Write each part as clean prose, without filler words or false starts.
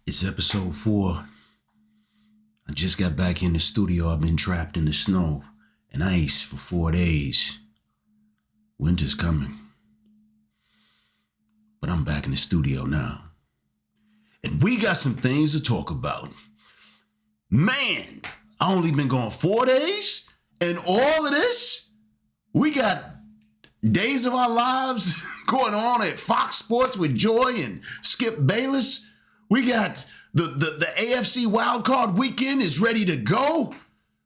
It's episode 4. I just got back in the studio. I've been trapped in the snow and ice for 4 days. Winter's coming. But I'm back in the studio now. And we got some things to talk about. Man, I only been gone 4 days, and all of this, we got Days of Our Lives going on at Fox Sports with Joy and Skip Bayless. We got the AFC wildcard weekend is ready to go.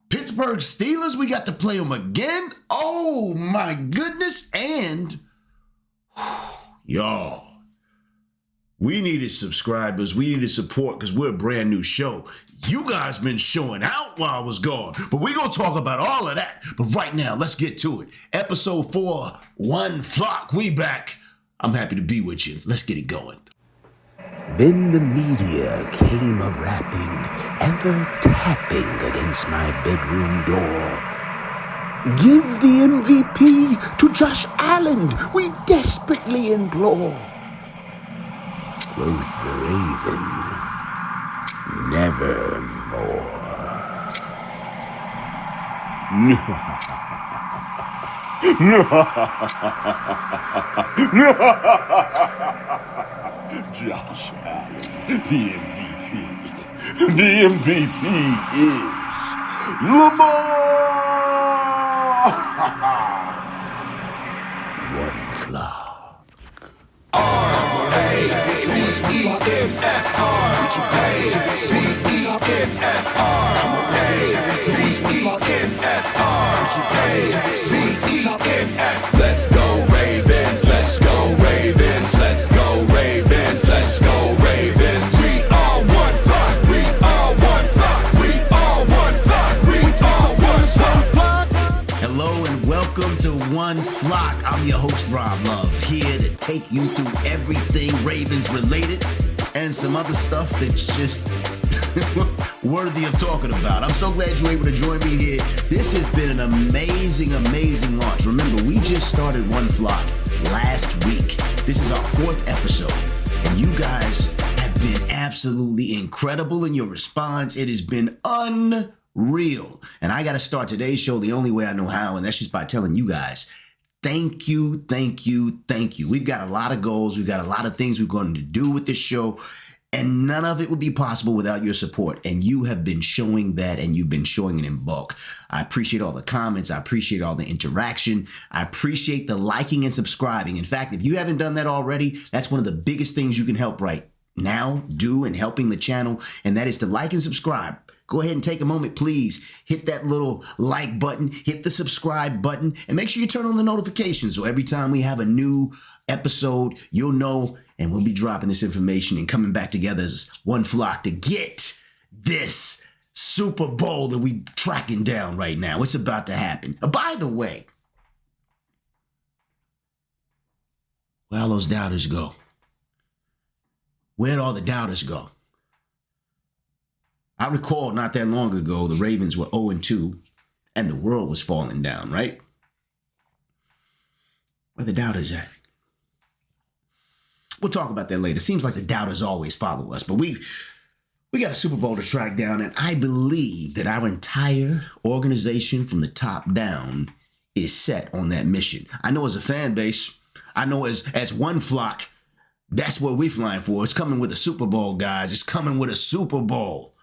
Pittsburgh Steelers, we got to play them again. Oh my goodness. And y'all, we needed subscribers. We needed support because we're a brand new show. You guys been showing out while I was gone, but we're going to talk about all of that. But right now, let's get to it. Episode 4, One Flock, we back. I'm happy to be with you. Let's get it going. Then the media came a-rapping, ever-tapping against my bedroom door. Give the MVP to Josh Allen, we desperately implore. Quoth the Raven, nevermore. Josh Allen, the MVP. The MVP is Lamar. One flock. Let's go Ravens, let's go Ravens, let's go Ravens, let's go Ravens. We are one flock, we are one flock, we are one flock, we are one flock. Hello and welcome to One Flock. I'm your host, Rob Love, here to take you through everything Ravens related and some other stuff that's just worthy of talking about. I'm so glad you're able to join me here. This has been an amazing launch. Remember, we just started One Flock last week. This is our 4th episode, and you guys have been absolutely incredible in your response. It has been unreal. And I got to start today's show the only way I know how, and that's just by telling you guys, thank you. We've got a lot of goals. We've got a lot of things we're going to do with this show, and none of it would be possible without your support. And you have been showing that, and you've been showing it in bulk. I appreciate all the comments. I appreciate all the interaction. I appreciate the liking and subscribing. In fact, if you haven't done that already, that's one of the biggest things you can help right now do in helping the channel, and that is to like and subscribe. Go ahead and take a moment, please. Hit that little like button, hit the subscribe button, and make sure you turn on the notifications so every time we have a new episode, you'll know, and we'll be dropping this information and coming back together as one flock to get this Super Bowl that we tracking down right now. It's about to happen. By the way, where all those doubters go? Where'd all the doubters go? I recall not that long ago, the Ravens were 0-2 and the world was falling down, right? Where the doubters at? We'll talk about that later. Seems like the doubters always follow us, but we got a Super Bowl to track down, and I believe that our entire organization from the top down is set on that mission. I know as a fan base, I know as one flock, that's what we're flying for. It's coming with a Super Bowl, guys. It's coming with a Super Bowl.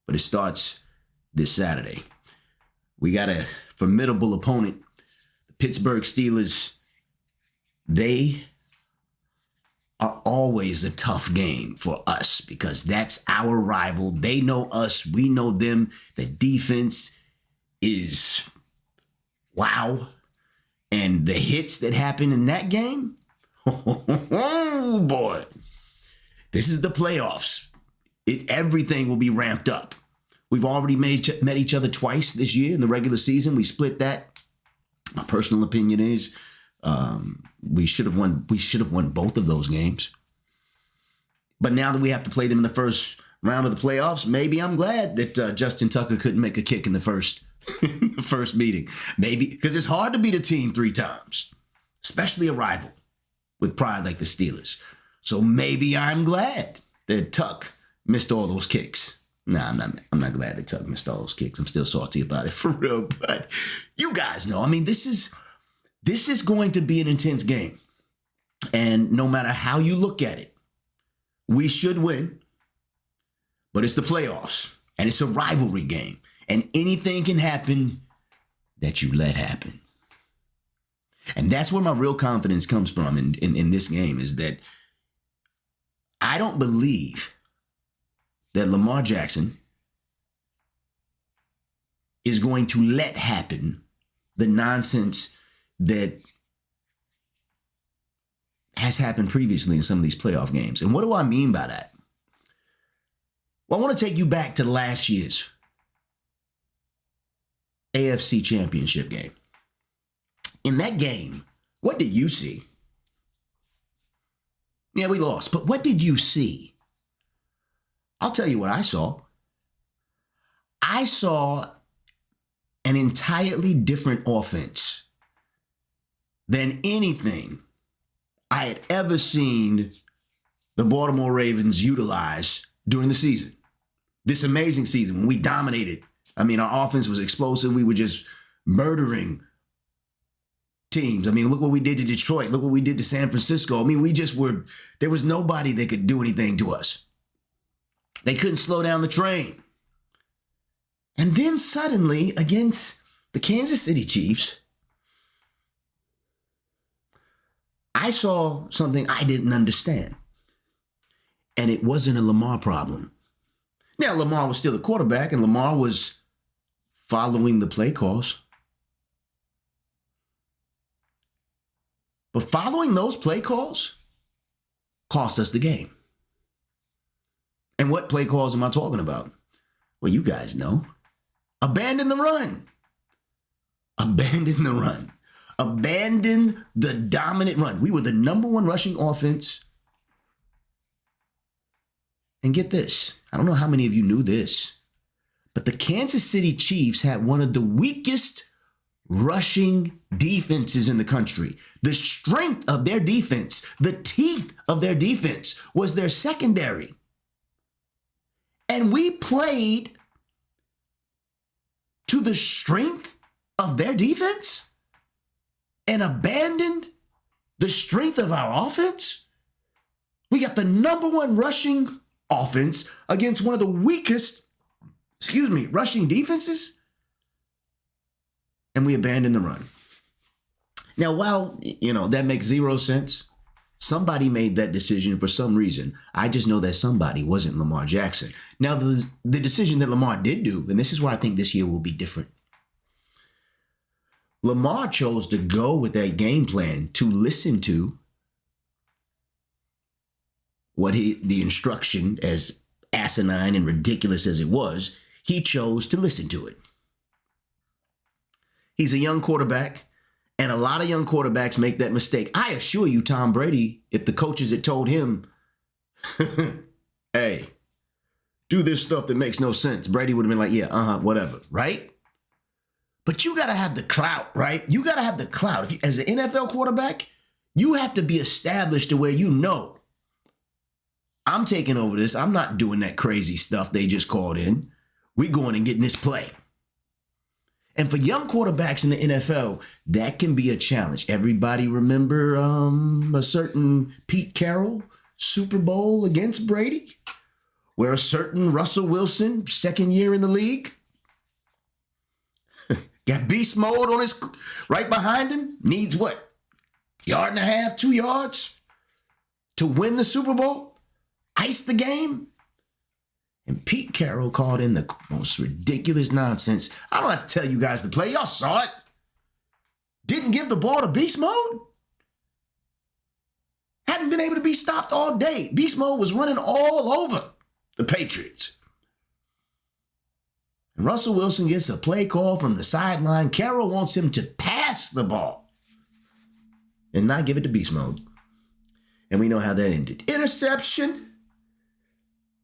But it starts this Saturday. We got a formidable opponent, the Pittsburgh Steelers. They are always a tough game for us because that's our rival. They know us. We know them. The defense is wow. And the hits that happen in that game, oh boy, this is the playoffs. Everything will be ramped up. We've already met each other twice this year in the regular season. We split that. My personal opinion is we should have won. We should have won both of those games. But now that we have to play them in the first round of the playoffs, maybe I'm glad that Justin Tucker couldn't make a kick in the first meeting. Maybe because it's hard to beat a team 3 times, especially a rival with pride like the Steelers. So maybe I'm glad that Tuck missed all those kicks. Nah, I'm not glad that Tuck missed all those kicks. I'm still salty about it for real. But you guys know, I mean, this is going to be an intense game. And no matter how you look at it, we should win. But it's the playoffs. And it's a rivalry game. And anything can happen that you let happen. And that's where my real confidence comes from in this game, is that I don't believe that Lamar Jackson is going to let happen the nonsense that has happened previously in some of these playoff games. And what do I mean by that? Well, I want to take you back to last year's AFC Championship game. In that game, what did you see? Yeah, we lost, but what did you see? I'll tell you what I saw. I saw an entirely different offense than anything I had ever seen the Baltimore Ravens utilize during the season. This amazing season when we dominated. I mean, our offense was explosive. We were just murdering teams. I mean, look what we did to Detroit. Look what we did to San Francisco. I mean, there was nobody that could do anything to us. They couldn't slow down the train. And then suddenly, against the Kansas City Chiefs, I saw something I didn't understand. And it wasn't a Lamar problem. Now, Lamar was still the quarterback, and Lamar was following the play calls. But following those play calls cost us the game. And what play calls am I talking about? Well, you guys know. Abandon the run. Abandon the run. Abandon the dominant run. We were the number one rushing offense. And get this. I don't know how many of you knew this, but the Kansas City Chiefs had one of the weakest rushing defenses in the country. The strength of their defense, the teeth of their defense was their secondary. And we played to the strength of their defense and abandoned the strength of our offense. We got the number one rushing offense against one of the weakest, rushing defenses. And we abandoned the run. Now, while, that makes zero sense, somebody made that decision for some reason. I just know that somebody wasn't Lamar Jackson. Now, the decision that Lamar did do, and this is why I think this year will be different. Lamar chose to go with that game plan to listen to the instruction, as asinine and ridiculous as it was, he chose to listen to it. He's a young quarterback, and a lot of young quarterbacks make that mistake. I assure you, Tom Brady, if the coaches had told him, hey, do this stuff that makes no sense, Brady would have been like, yeah, whatever, right? But you got to have the clout, right? You got to have the clout. As an NFL quarterback, you have to be established to where I'm taking over this. I'm not doing that crazy stuff they just called in. We're going and getting this play. And for young quarterbacks in the NFL, that can be a challenge. Everybody remember a certain Pete Carroll Super Bowl against Brady, where a certain Russell Wilson, second year in the league, got beast mode on his right behind him, needs what? Yard and a half, 2 yards to win the Super Bowl, ice the game. And Pete Carroll called in the most ridiculous nonsense. I don't have to tell you guys the play. Y'all saw it. Didn't give the ball to beast mode. Hadn't been able to be stopped all day. Beast mode was running all over the Patriots. And Russell Wilson gets a play call from the sideline. Carroll wants him to pass the ball and not give it to beast mode. And we know how that ended. Interception.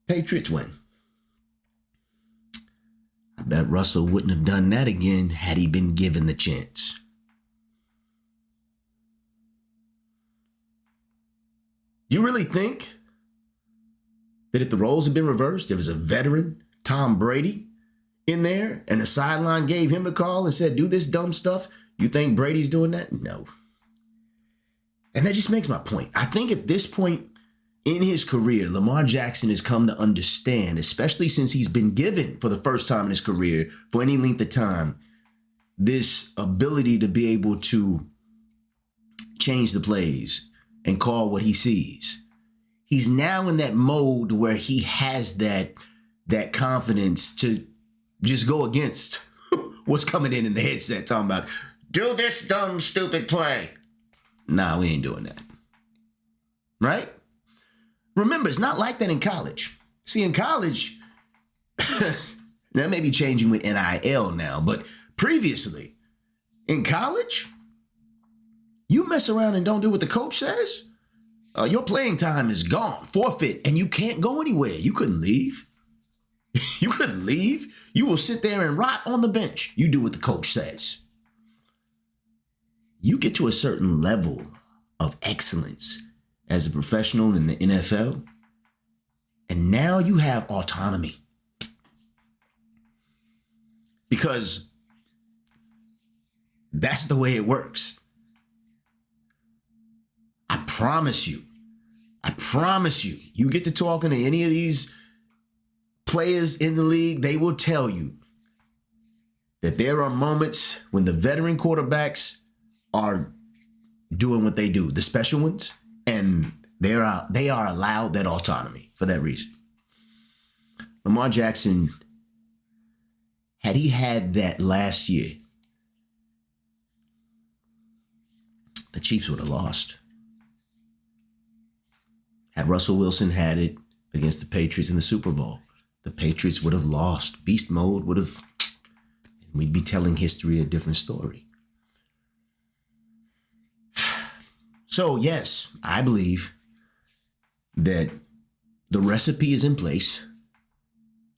Patriots win. I bet Russell wouldn't have done that again had he been given the chance. You really think that if the roles had been reversed, there was a veteran, Tom Brady, in there and the sideline gave him a call and said, do this dumb stuff, you think Brady's doing that? No. And that just makes my point. I think at this point in his career, Lamar Jackson has come to understand, especially since he's been given for the first time in his career, for any length of time, this ability to be able to change the plays and call what he sees. He's now in that mode where he has that confidence to just go against what's coming in the headset, talking about, do this dumb, stupid play. Nah, we ain't doing that. Right? Remember, it's not like that in college. See, in college, that may be changing with NIL now, but previously, in college, you mess around and don't do what the coach says, your playing time is gone, forfeit, and you can't go anywhere. You couldn't leave. You couldn't leave. You will sit there and rot on the bench. You do what the coach says. You get to a certain level of excellence as a professional in the NFL, and now you have autonomy. Because that's the way it works. I promise you, you get to talking to any of these players in the league, they will tell you that there are moments when the veteran quarterbacks are doing what they do, the special ones, and they are allowed that autonomy for that reason. Lamar Jackson, had he had that last year, the Chiefs would have lost. Had Russell Wilson had it against the Patriots in the Super Bowl, the Patriots would have lost. Beast mode would have, we'd be telling history a different story. So yes, I believe that the recipe is in place,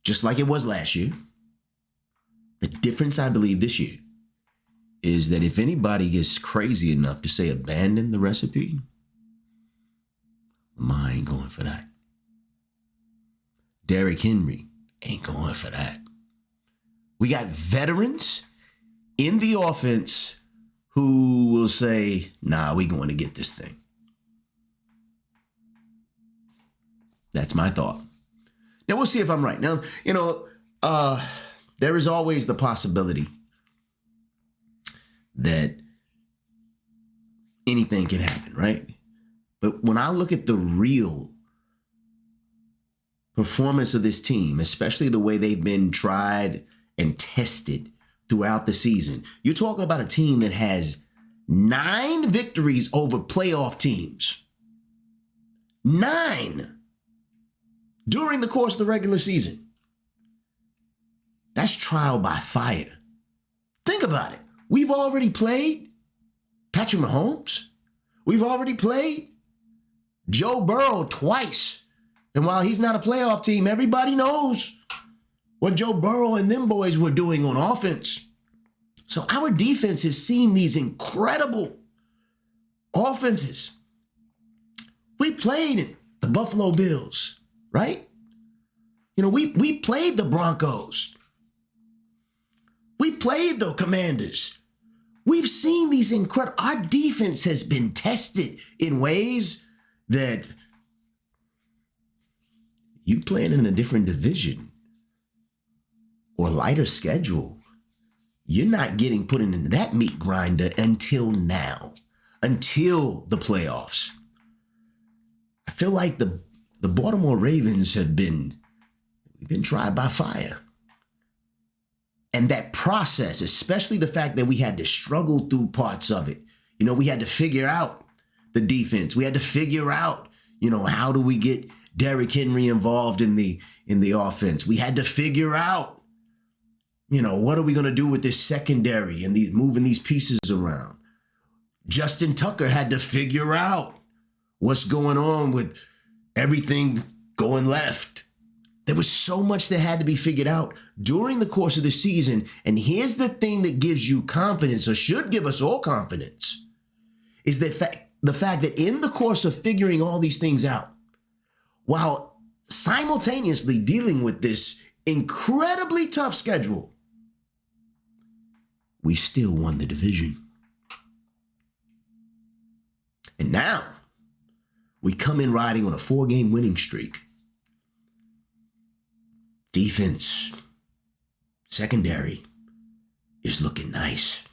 just like it was last year. The difference, I believe, this year is that if anybody gets crazy enough to say abandon the recipe, Lamar ain't going for that. Derrick Henry ain't going for that. We got veterans in the offense who will say, nah, we going to get this thing. That's my thought. Now, we'll see if I'm right. Now, there is always the possibility that anything can happen, right? But when I look at the real performance of this team, especially the way they've been tried and tested throughout the season, you're talking about a team that has 9 victories over playoff teams. 9 during the course of the regular season. That's trial by fire. Think about it. We've already played Patrick Mahomes. We've already played Joe Burrow twice. And while he's not a playoff team, everybody knows what Joe Burrow and them boys were doing on offense. So our defense has seen these incredible offenses. We played the Buffalo Bills, right? We played the Broncos. We played the Commanders. We've seen these incredible, our defense has been tested in ways that you playing in a different division or lighter schedule, you're not getting put into that meat grinder until now, until the playoffs. I feel like the Baltimore Ravens we've been tried by fire. And that process, especially the fact that we had to struggle through parts of it. We had to figure out the defense. We had to figure out, how do we get Derrick Henry involved in the offense? We had to figure out, what are we going to do with this secondary and moving these pieces around? Justin Tucker had to figure out what's going on with everything going left. There was so much that had to be figured out during the course of the season. And here's the thing that gives you confidence, or should give us all confidence, is the the fact that in the course of figuring all these things out, while simultaneously dealing with this incredibly tough schedule, we still won the division. And now we come in riding on a 4-game winning streak. Defense, secondary is looking nice.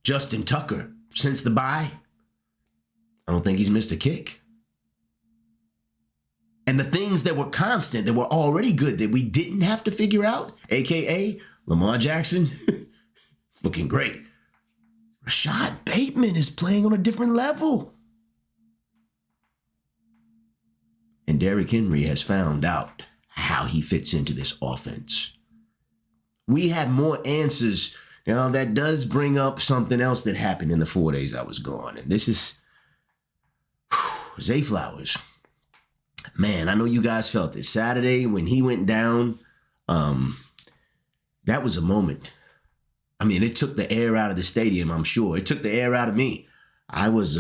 Justin Tucker, since the bye, I don't think he's missed a kick. And the things that were constant, that were already good, that we didn't have to figure out, AKA Lamar Jackson, looking great. Rashad Bateman is playing on a different level. And Derrick Henry has found out how he fits into this offense. We have more answers. Now, that does bring up something else that happened in the 4 days I was gone. And this is Zay Flowers. Man, I know you guys felt it. Saturday, when he went down, that was a moment. I mean, it took the air out of the stadium, I'm sure. It took the air out of me. I was,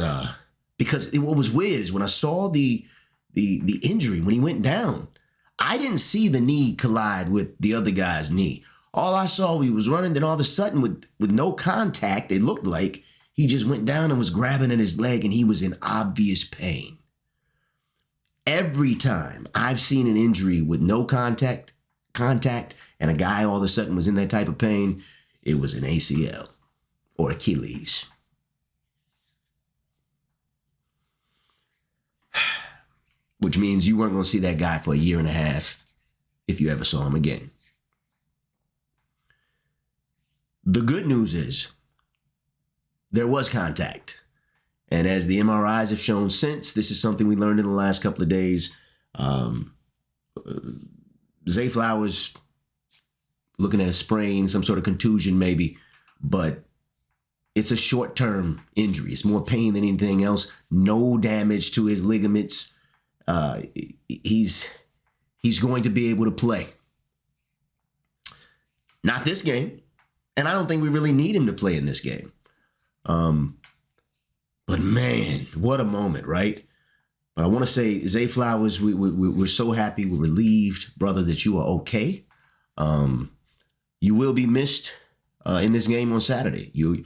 because what was weird is when I saw the injury, when he went down, I didn't see the knee collide with the other guy's knee. All I saw, he was running, then all of a sudden, with no contact, it looked like he just went down and was grabbing at his leg, and he was in obvious pain. Every time I've seen an injury with no contact, and a guy all of a sudden was in that type of pain, it was an ACL or Achilles. Which means you weren't going to see that guy for a year and a half if you ever saw him again. The good news is there was contact. And as the MRIs have shown since, this is something we learned in the last couple of days. Zay Flowers looking at a sprain, some sort of contusion maybe, but it's a short-term injury. It's more pain than anything else. No damage to his ligaments. He's going to be able to play. Not this game. And I don't think we really need him to play in this game. But man, what a moment, right? But I want to say, Zay Flowers, we're so happy, we're relieved, brother, that you are okay. You will be missed in this game on Saturday. You,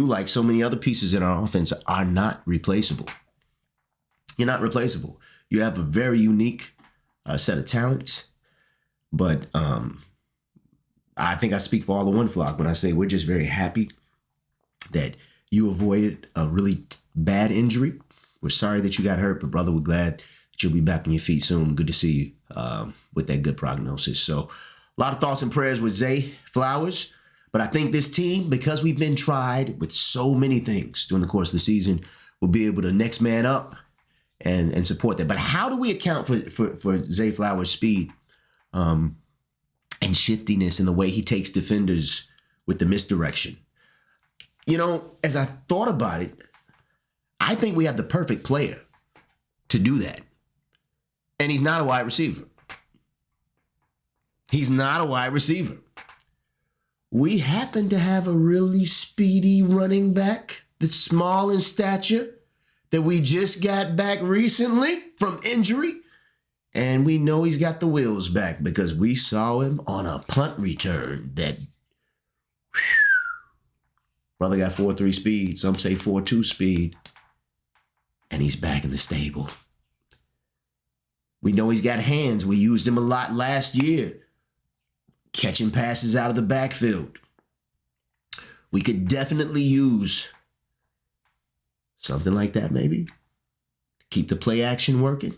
like so many other pieces in our offense, are not replaceable. You're not replaceable. You have a very unique set of talents, but I think I speak for all the One Flock when I say we're just very happy that you avoided a really bad injury. We're sorry that you got hurt, but brother, we're glad that you'll be back on your feet soon. Good to see you with that good prognosis. So a lot of thoughts and prayers with Zay Flowers, but I think this team, because we've been tried with so many things during the course of the season, will be able to next man up and support that. But how do we account for Zay Flowers' speed and shiftiness in the way he takes defenders with the misdirection? You know, as I thought about it, I think we have the perfect player to do that. And he's not a wide receiver. He's not a wide receiver. We happen to have a really speedy running back that's small in stature that we just got back recently from injury. And we know he's got the wheels back because we saw him on a punt return that brother got 4.3 speed. Some say 4.2 speed. And he's back in the stable. We know he's got hands. We used him a lot last year, catching passes out of the backfield. We could definitely use something like that maybe to keep the play action working.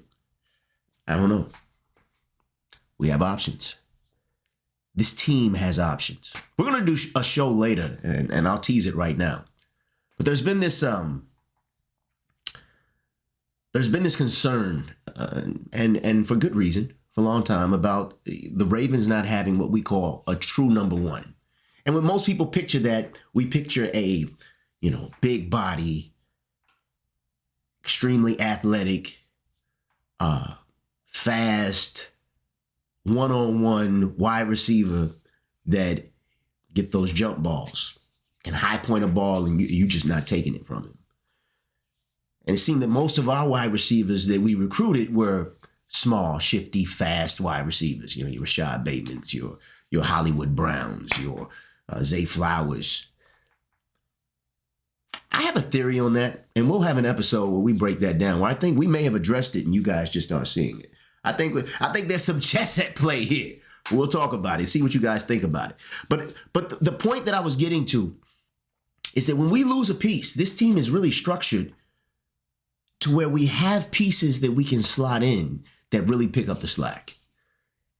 I don't know. We have options. This team has options. We're going to do a show later, and I'll tease it right now. But there's been this concern, and for good reason, for a long time, about the Ravens not having what we call a true number one. And when most people picture that, we picture a, big body, extremely athletic, fast, one-on-one wide receiver that get those jump balls and high point a ball and you just not taking it from him. And it seemed that most of our wide receivers that we recruited were small, shifty, fast wide receivers. Your Rashad Batemans, your Hollywood Browns, your Zay Flowers. I have a theory on that, and we'll have an episode where we break that down, where I think we may have addressed it and you guys just aren't seeing it. I think there's some chess at play here. We'll talk about it, see what you guys think about it. But the point that I was getting to is that when we lose a piece, this team is really structured to where we have pieces that we can slot in that really pick up the slack.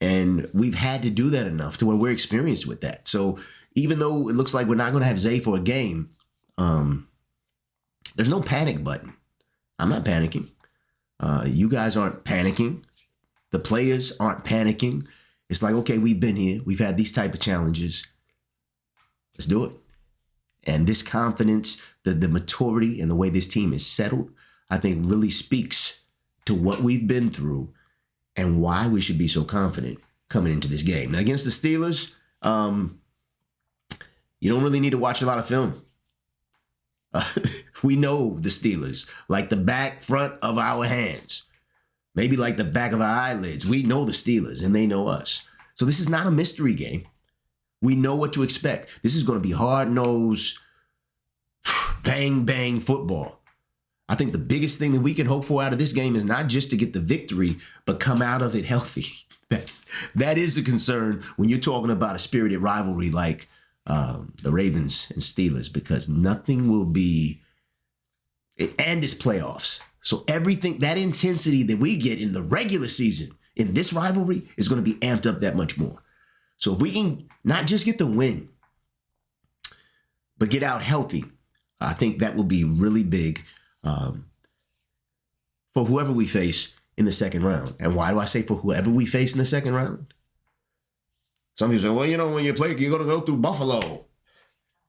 And we've had to do that enough to where we're experienced with that. So even though it looks like we're not going to have Zay for a game, there's no panic button. I'm not panicking. You guys aren't panicking. The players aren't panicking. It's like, okay, we've been here. We've had these type of challenges. Let's do it. And this confidence, the maturity and the way this team is settled, I think really speaks to what we've been through and why we should be so confident coming into this game. Now, against the Steelers, you don't really need to watch a lot of film. We know the Steelers like the back front of our hands, maybe like the back of our eyelids. We know the Steelers and they know us. So this is not a mystery game. We know what to expect. This is going to be hard-nosed, bang-bang football. I think the biggest thing that we can hope for out of this game is not just to get the victory, but come out of it healthy. That is a concern when you're talking about a spirited rivalry like the Ravens and Steelers, because nothing will be, and it's playoffs. So everything, that intensity that we get in the regular season in this rivalry is going to be amped up that much more. So if we can not just get the win, but get out healthy, I think that will be really big for whoever we face in the second round. And why do I say for whoever we face in the second round? Some people say, well, when you play, you're going to go through Buffalo.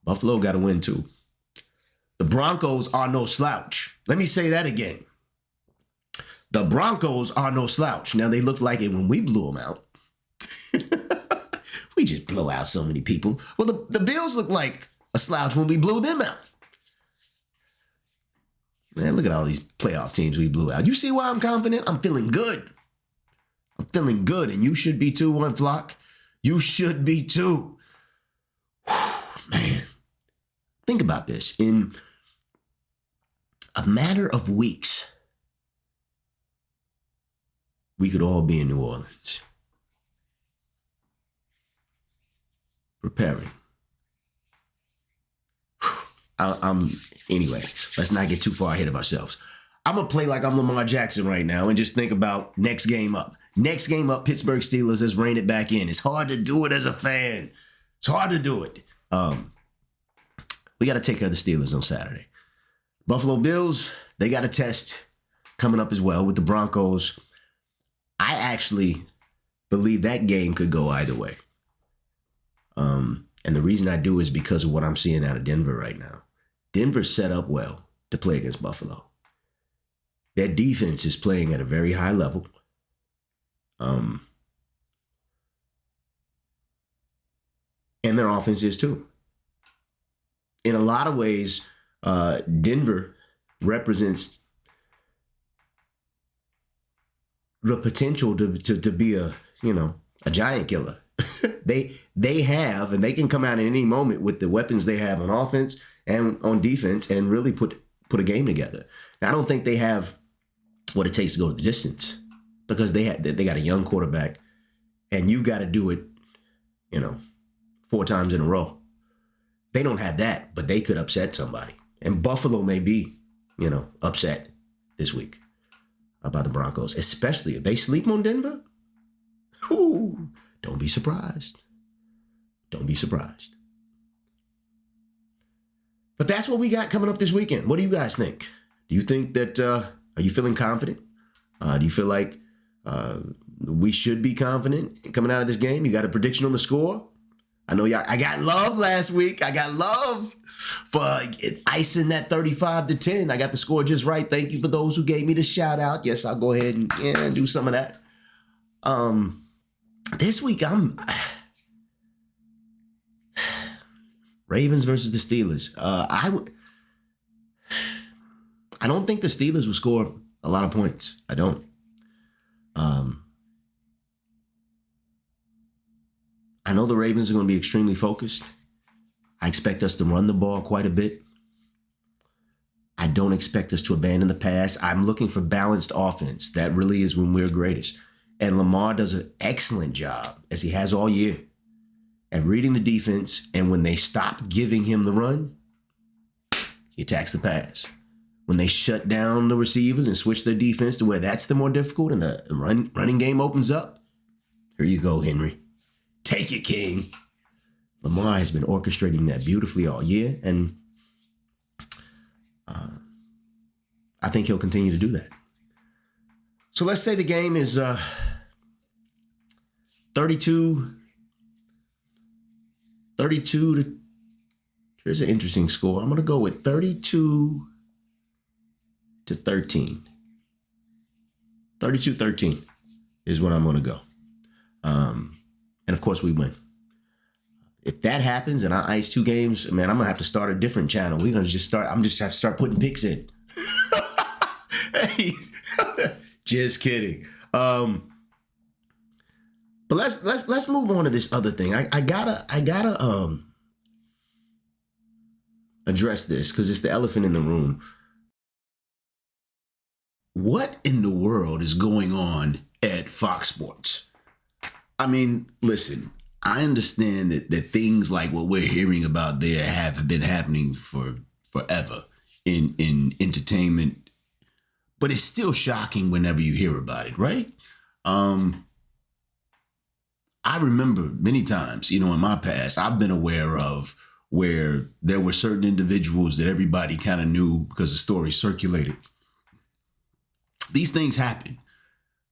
Buffalo got to win too. The Broncos are no slouch. Let me say that again. The Broncos are no slouch. Now, they looked like it when we blew them out. We just blow out so many people. Well, the Bills look like a slouch when we blew them out. Man, look at all these playoff teams we blew out. You see why I'm confident? I'm feeling good. I'm feeling good, and you should be too, One Flock. You should be too. Man, think about this. In a matter of weeks, we could all be in New Orleans, preparing. Anyway, let's not get too far ahead of ourselves. I'm going to play like I'm Lamar Jackson right now and just think about next game up. Next game up, Pittsburgh Steelers, let's rein it back in. It's hard to do it as a fan. It's hard to do it. We got to take care of the Steelers on Saturday. Buffalo Bills, they got a test coming up as well with the Broncos. I actually believe that game could go either way. And the reason I do is because of what I'm seeing out of Denver right now. Denver's set up well to play against Buffalo. Their defense is playing at a very high level. And their offense is too. In a lot of ways, Denver represents the potential to be a giant killer. They have, and they can come out at any moment with the weapons they have on offense and on defense and really put a game together. Now, I don't think they have what it takes to go to the distance because they got a young quarterback, and you've got to do it, 4 times in a row. They don't have that, but they could upset somebody. And Buffalo may be, upset this week about the Broncos, especially if they sleep on Denver. Ooh, don't be surprised. Don't be surprised. But that's what we got coming up this weekend. What do you guys think? Do you think that, are you feeling confident? Do you feel like we should be confident coming out of this game? You got a prediction on the score? I know I got love last week. I got love for icing that 35-10. I got the score just right. Thank you for those who gave me the shout out. Yes, I'll go ahead and do some of that. This week I'm Ravens versus the Steelers. I don't think the Steelers will score a lot of points. I don't. I know the Ravens are going to be extremely focused. I expect us to run the ball quite a bit. I don't expect us to abandon the pass. I'm looking for balanced offense. That really is when we're greatest. And Lamar does an excellent job, as he has all year, at reading the defense. And when they stop giving him the run, he attacks the pass. When they shut down the receivers and switch their defense to where that's the more difficult and the running game opens up, here you go, Henry. Take it, King. Lamar has been orchestrating that beautifully all year, and I think he'll continue to do that. So let's say the game is 32 to, here's an interesting score. I'm going to go with 32 to 13. 32-13 is what I'm going to go. And of course we win. If that happens and I ice 2 games, man, I'm going to have to start a different channel. We're going to just have to start putting picks in. Hey, just kidding. But let's move on to this other thing. I gotta address this because it's the elephant in the room. What in the world is going on at Fox Sports? I mean, listen, I understand that things like what we're hearing about there have been happening for forever in entertainment, but it's still shocking whenever you hear about it, right? I remember many times, in my past, I've been aware of where there were certain individuals that everybody kind of knew because the story circulated. These things happen.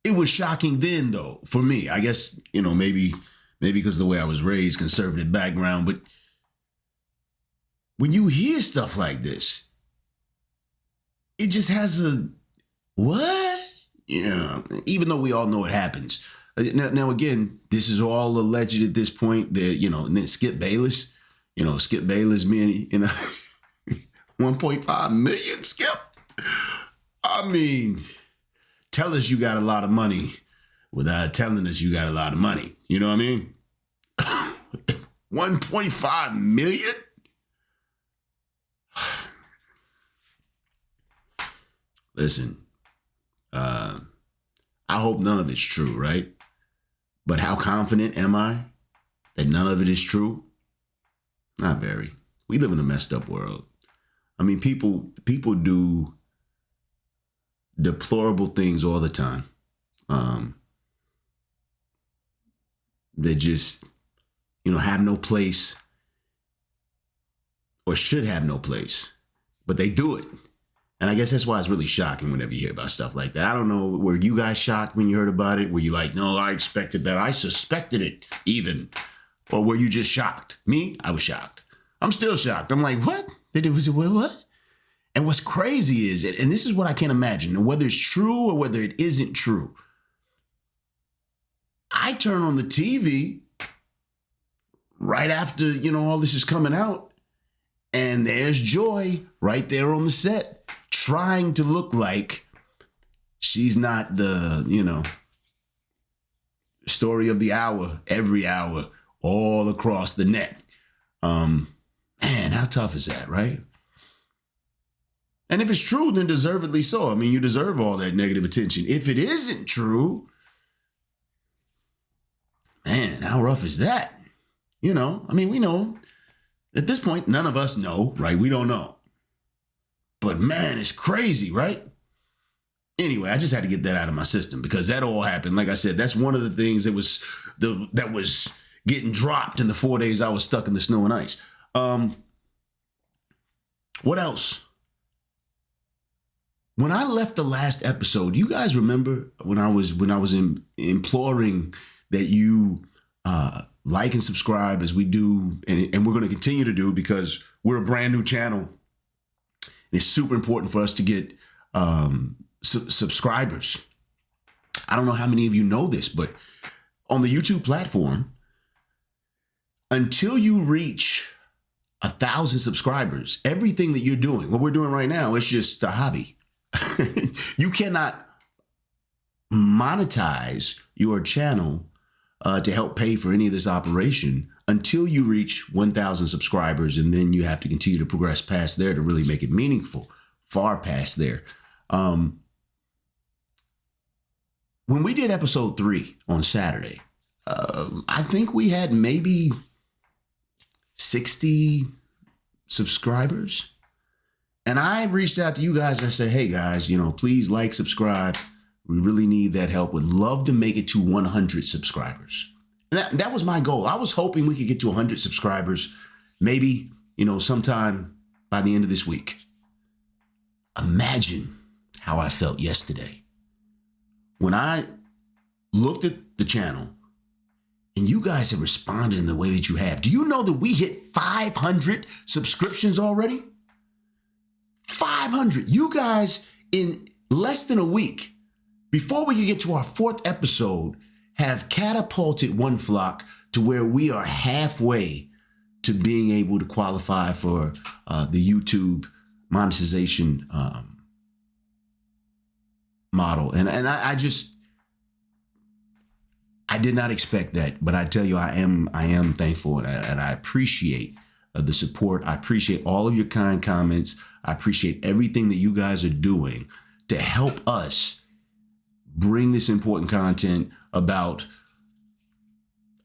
It was shocking then, though, for me. I guess, maybe because of the way I was raised, conservative background. But when you hear stuff like this, it just has a, what? Even though we all know it happens. Now, again, this is all alleged at this point. That and then Skip Bayless, Skip Bayless being, 1.5 million, Skip. I mean, tell us you got a lot of money without telling us you got a lot of money. You know what I mean? 1.5 million? Listen, I hope none of it's true, right? But how confident am I that none of it is true? Not very. We live in a messed up world. I mean, people do deplorable things all the time. They just, have no place or should have no place, but they do it. And I guess that's why it's really shocking whenever you hear about stuff like that. I don't know, were you guys shocked when you heard about it? Were you like, no, I expected that. I suspected it even. Or were you just shocked? Me, I was shocked. I'm still shocked. I'm like, what? What? And what's crazy is, and this is what I can't imagine, and whether it's true or whether it isn't true, I turn on the TV right after, all this is coming out, and there's Joy right there on the set trying to look like she's not the, story of the hour, every hour, all across the net. Man, how tough is that, right? And if it's true, then deservedly so. I mean, you deserve all that negative attention. If it isn't true, man, how rough is that? We know. At this point, none of us know, right? We don't know. But man, it's crazy, right? Anyway, I just had to get that out of my system because that all happened. Like I said, that's one of the things that was getting dropped in the 4 days I was stuck in the snow and ice. What else? When I left the last episode, you guys remember when I was imploring that you like and subscribe as we do, and we're going to continue to do because we're a brand new channel. And it's super important for us to get subscribers. I don't know how many of you know this, but on the YouTube platform, until you reach 1,000 subscribers. Everything that you're doing, what we're doing right now, is just a hobby. You cannot monetize your channel to help pay for any of this operation until you reach 1,000 subscribers, and then you have to continue to progress past there to really make it meaningful, far past there. When we did episode 3 on Saturday, I think we had maybe 60 subscribers. And I reached out to you guys and I said, hey guys, please like, subscribe. We really need that help. Would love to make it to 100 subscribers. And that was my goal. I was hoping we could get to 100 subscribers, maybe, sometime by the end of this week. Imagine how I felt yesterday when I looked at the channel and you guys have responded in the way that you have. Do you know that we hit 500 subscriptions already? 500. You guys, in less than a week, before we could get to our 4th episode, have catapulted One Flock to where we are halfway to being able to qualify for the YouTube monetization model. And I did not expect that, but I tell you, I am thankful and I appreciate the support. I appreciate all of your kind comments. I appreciate everything that you guys are doing to help us bring this important content about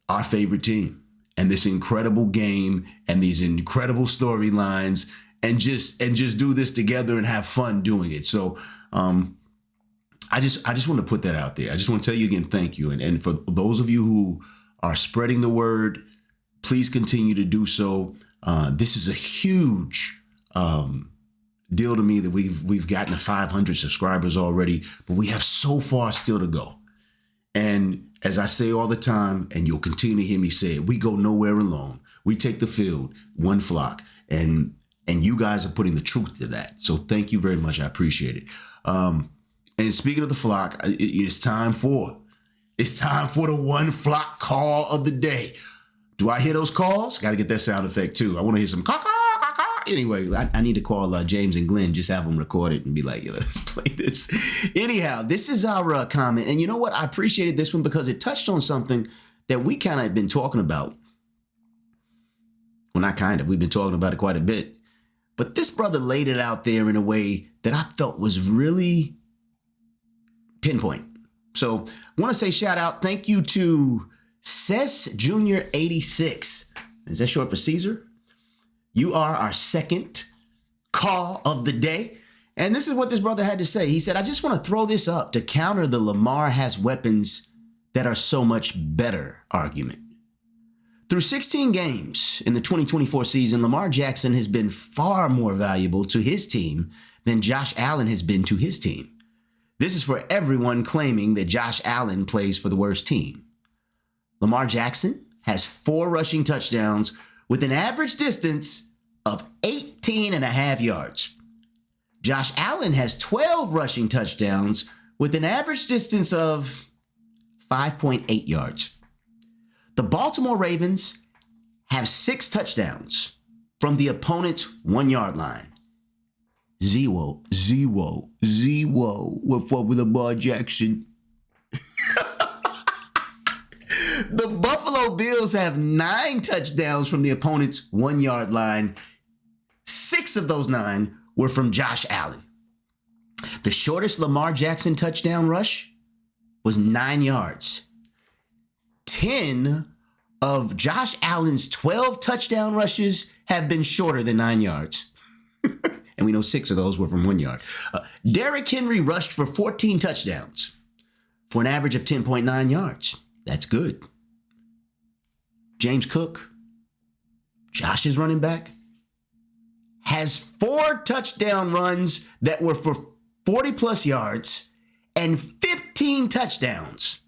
our favorite team and this incredible game and these incredible storylines and just do this together and have fun doing it. So I just want to put that out there. I just want to tell you again, thank you. And for those of you who are spreading the word, please continue to do so. This is a huge deal to me that we've gotten to 500 subscribers already, but we have so far still to go. And as I say all the time, and you'll continue to hear me say it, we go nowhere alone. We take the field, One Flock, and you guys are putting the truth to that. So thank you very much. I appreciate it. And speaking of the flock, it's time for the One Flock call of the day. Do I hear those calls? Got to get that sound effect too. I want to hear some caw, caw, caw, caw. Anyway, I need to call James and Glenn, just have them record it and be like, let's play this. Anyhow, this is our comment. And you know what? I appreciated this one because it touched on something that we kind of been talking about. Well, not kind of. We've been talking about it quite a bit. But this brother laid it out there in a way that I felt was really pinpoint. So I want to say shout out. Thank you to Cess Jr. 86. Is that short for Caesar? You are our second call of the day. And this is what this brother had to say. He said, I just want to throw this up to counter the Lamar has weapons that are so much better argument. Through 16 games in the 2024 season, Lamar Jackson has been far more valuable to his team than Josh Allen has been to his team. This is for everyone claiming that Josh Allen plays for the worst team. Lamar Jackson has 4 rushing touchdowns with an average distance of 18.5 yards. Josh Allen has 12 rushing touchdowns with an average distance of 5.8 yards. The Baltimore Ravens have 6 touchdowns from the opponent's 1-yard line. Zero with Lamar Jackson. The Buffalo Bills have 9 touchdowns from the opponent's 1-yard line. 6 of those 9 were from Josh Allen. The shortest Lamar Jackson touchdown rush was 9 yards. 10 of Josh Allen's 12 touchdown rushes have been shorter than 9 yards. And we know 6 of those were from 1 yard. Derrick Henry rushed for 14 touchdowns for an average of 10.9 yards. That's good. James Cook, Josh's running back, has 4 touchdown runs that were for 40 plus yards and 15 touchdowns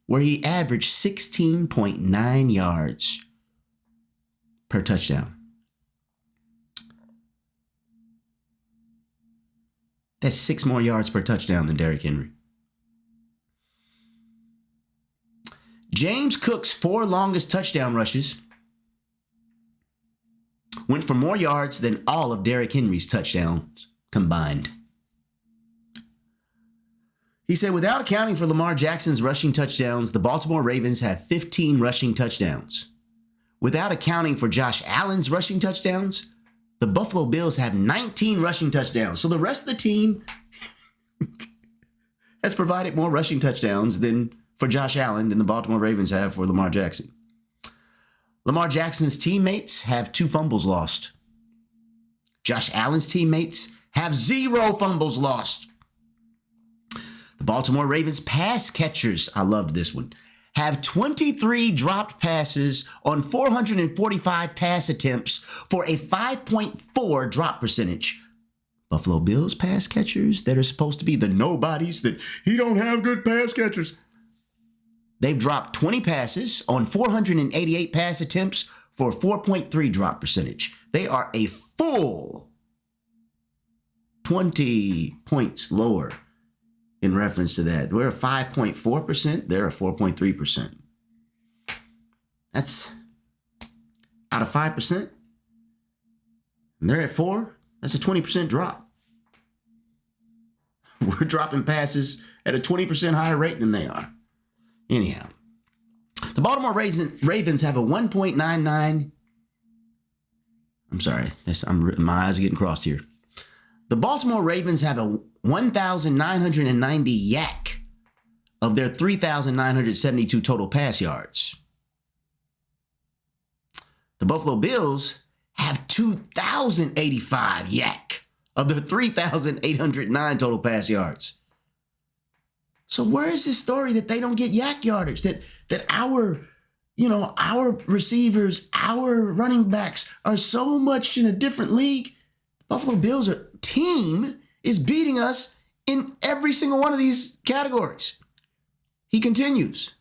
where he averaged 16.9 yards per touchdown. That's 6 more yards per touchdown than Derrick Henry. James Cook's 4 longest touchdown rushes went for more yards than all of Derrick Henry's touchdowns combined. He said, without accounting for Lamar Jackson's rushing touchdowns, the Baltimore Ravens have 15 rushing touchdowns. Without accounting for Josh Allen's rushing touchdowns, the Buffalo Bills have 19 rushing touchdowns. So the rest of the team has provided more rushing touchdowns than for Josh Allen than the Baltimore Ravens have for Lamar Jackson. Lamar Jackson's teammates have 2 fumbles lost. Josh Allen's teammates have 0 fumbles lost. The Baltimore Ravens pass catchers, I loved this one, have 23 dropped passes on 445 pass attempts for a 5.4 drop percentage. Buffalo Bills pass catchers that are supposed to be the nobodies that he don't have good pass catchers. They've dropped 20 passes on 488 pass attempts for a 4.3 drop percentage. They are a full 20 points lower in reference to that. We're at 5.4%. They're at 4.3%. That's out of 5%. And they're at 4%. That's a 20% drop. We're dropping passes at a 20% higher rate than they are. Anyhow, the Baltimore Ravens have a 1.99. I'm sorry. My eyes are getting crossed here. The Baltimore Ravens have a 1,990 yak of their 3,972 total pass yards. The Buffalo Bills have 2,085 yak of their 3,809 total pass yards. So where is this story that they don't get yak yardage? That our receivers, our running backs are so much in a different league. Buffalo Bills team is beating us in every single one of these categories. He continues.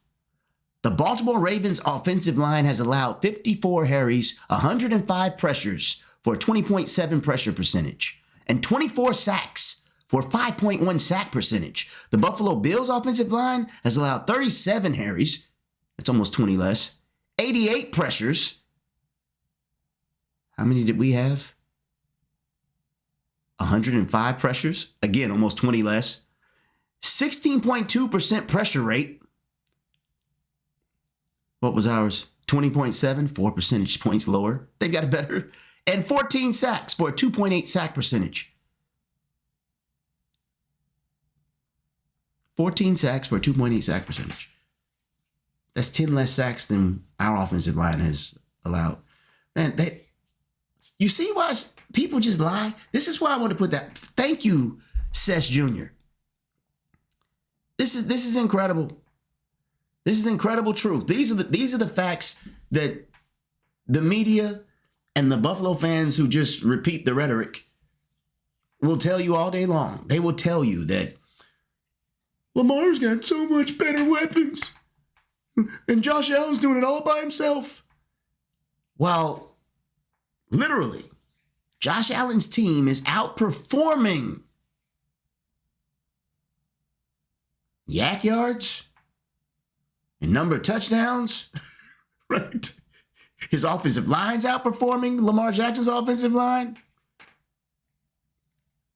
The Baltimore Ravens offensive line has allowed 54 hurries, 105 pressures for a 20.7 pressure percentage, and 24 sacks for 5.1 sack percentage. The Buffalo Bills offensive line has allowed 37 hurries, that's almost 20 less, 88 pressures. How many did we have? 105 pressures, again, almost 20 less. 16.2% pressure rate. What was ours? 20.7, 4 percentage points lower. They've got it better. And 14 sacks for a 2.8 sack percentage. 14 sacks for a 2.8 sack percentage. That's 10 less sacks than our offensive line has allowed. Man, you see why people just lie? This is why I want to put that. Thank you, Sess Jr. This is incredible. This is incredible truth. These are the facts that the media and the Buffalo fans who just repeat the rhetoric will tell you all day long. They will tell you that Lamar's got so much better weapons and Josh Allen's doing it all by himself. Well, literally, Josh Allen's team is outperforming yak yards and number of touchdowns, right? His offensive line's outperforming Lamar Jackson's offensive line.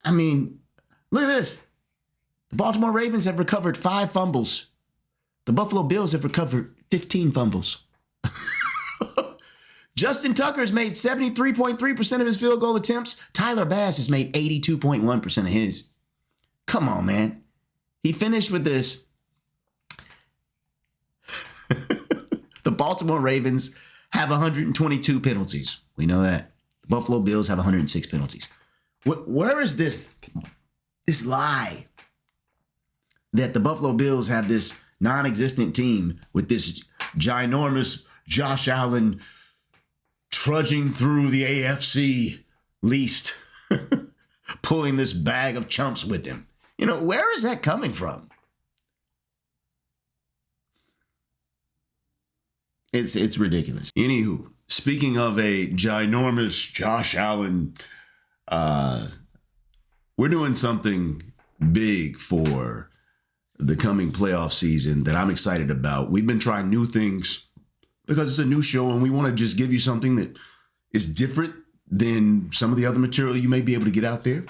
I mean, look at this. The Baltimore Ravens have recovered 5 fumbles. The Buffalo Bills have recovered 15 fumbles. Justin Tucker's made 73.3% of his field goal attempts. Tyler Bass has made 82.1% of his. Come on, man. He finished with this. The Baltimore Ravens have 122 penalties. We know that. The Buffalo Bills have 106 penalties. Where is this lie that the Buffalo Bills have this non-existent team with this ginormous Josh Allen trudging through the AFC least, pulling this bag of chumps with him? You know, where is that coming from? It's ridiculous. Anywho, speaking of a ginormous Josh Allen, we're doing something big for the coming playoff season that I'm excited about. We've been trying new things because it's a new show and we want to just give you something that is different than some of the other material you may be able to get out there.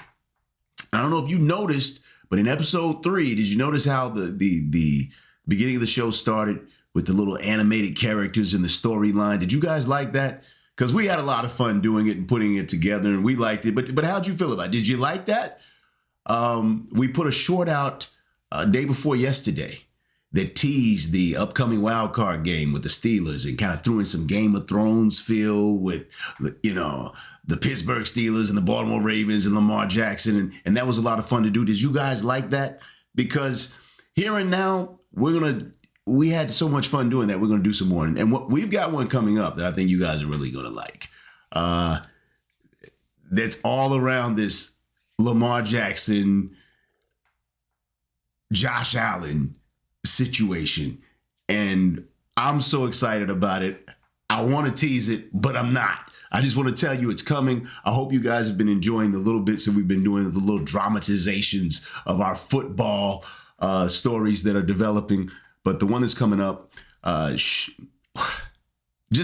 I don't know if you noticed, but in episode 3, did you notice how the beginning of the show started with the little animated characters in the storyline? Did you guys like that? Because we had a lot of fun doing it and putting it together, and we liked it. But how'd you feel about it? Did you like that? We put a short out day before yesterday that teased the upcoming wild card game with the Steelers and kind of threw in some Game of Thrones feel with, you know, the Pittsburgh Steelers and the Baltimore Ravens and Lamar Jackson. And that was a lot of fun to do. Did you guys like that? Because here and now, we had so much fun doing that. We're going to do some more. And we've got one coming up that I think you guys are really going to like. That's all around this Lamar Jackson, Josh Allen situation. And I'm so excited about it. I want to tease it, but I'm not. I just want to tell you it's coming. I hope you guys have been enjoying the little bits that we've been doing, the little dramatizations of our football stories that are developing. But the one that's coming up, just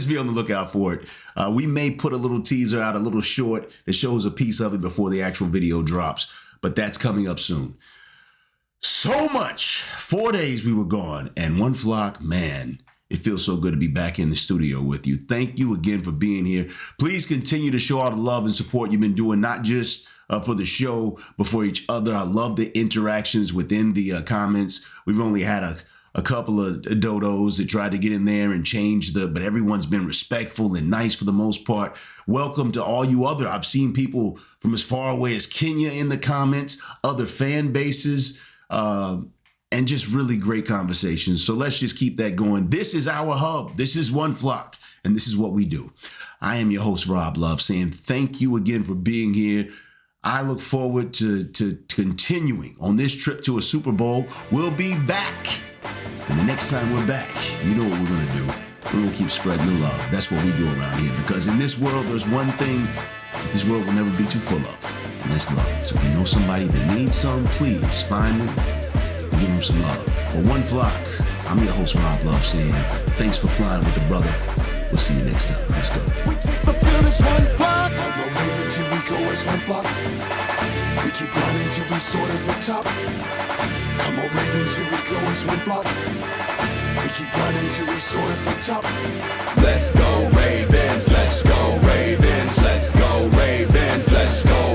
be on the lookout for it. We may put a little teaser out, a little short that shows a piece of it before the actual video drops. But that's coming up soon. So much. 4 days we were gone. And One Flock, man, it feels so good to be back in the studio with you. Thank you again for being here. Please continue to show all the love and support you've been doing, not just for the show, but for each other. I love the interactions within the comments. We've only had a couple of dodos that tried to get in there and change but everyone's been respectful and nice for the most part. Welcome to all you other. I've seen people from as far away as Kenya in the comments, other fan bases, and just really great conversations. So let's just keep that going. This is our hub. This is One Flock, and this is what we do. I am your host, Rob Love, saying thank you again for being here. I look forward to continuing on this trip to a Super Bowl. We'll be back. And the next time we're back, you know what we're going to do. We're going to keep spreading the love. That's what we do around here. Because in this world, there's one thing that this world will never be too full of. And that's love. So if you know somebody that needs some, please find them and give them some love. For One Flock, I'm your host, Rob Love, saying thanks for flying with the brother. We'll see you next time. Let's go. We take the field as one flock. Come on, Ravens, here we go as one flock. We keep running till we soar to the top. Come on, Ravens, here we go as one flock. We keep running till we soar to the top. Let's go, Ravens, let's go, Ravens, let's go, Ravens, let's go.